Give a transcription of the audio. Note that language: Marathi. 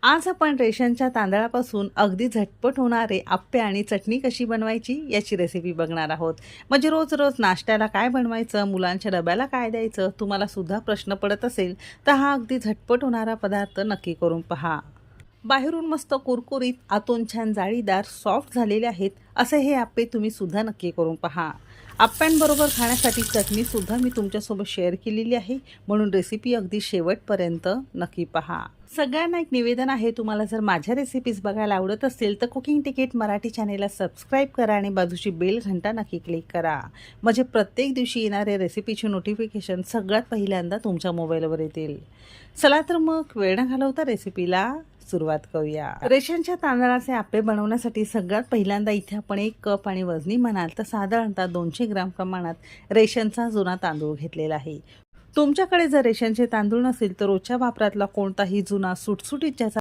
आज आपण रेशनच्या तांदळापासून अगदी झटपट होणारे आप्पे आणि चटणी कशी बनवायची याची रेसिपी बघणार आहोत. म्हणजे रोज रोज नाश्त्याला काय बनवायचं, मुलांच्या डब्याला काय द्यायचं, तुम्हाला सुद्धा प्रश्न पडत असेल तर हा अगदी झटपट होणारा पदार्थ नक्की करून पहा. बाहेरून मस्त कुरकुरीत, आतून छान जाळीदार, सॉफ्ट झालेले आहेत असे हे आप्पे तुम्ही सुद्धा नक्की करून पहा. आप्प्यांबरोबर खाण्यासाठी चटणीसुद्धा मी तुमच्यासोबत शेअर केलेली आहे, म्हणून रेसिपी अगदी शेवटपर्यंत नक्की पहा. सगळ्यांना एक निवेदन आहे, तुम्हाला जर माझ्या रेसिपीज बघायला आवडत असेल तर कुकिंग तिकीट मराठी चॅनेलला सबस्क्राईब करा आणि बाजूची बेल घंटा नक्की क्लिक करा, म्हणजे प्रत्येक दिवशी येणारे रेसिपीचे नोटिफिकेशन सगळ्यात पहिल्यांदा तुमच्या मोबाईलवर येतील. चला तर मग वेळ न घालवता रेसिपीला सुरुवात करूया. रेशनच्या तांदळाचे आप्पे बनवण्यासाठी सगळ्यात पहिल्यांदा इथे आपण 1 कप आणि वजनी म्हणाल तर साधारणतः 200 ग्राम प्रमाणात रेशनचा जुना तांदूळ घेतलेला आहे. तुमच्याकडे जर रेशनचे तांदूळ नसेल तर रोजच्या वापरातला कोणताही जुना सुटसुटीत ज्याचा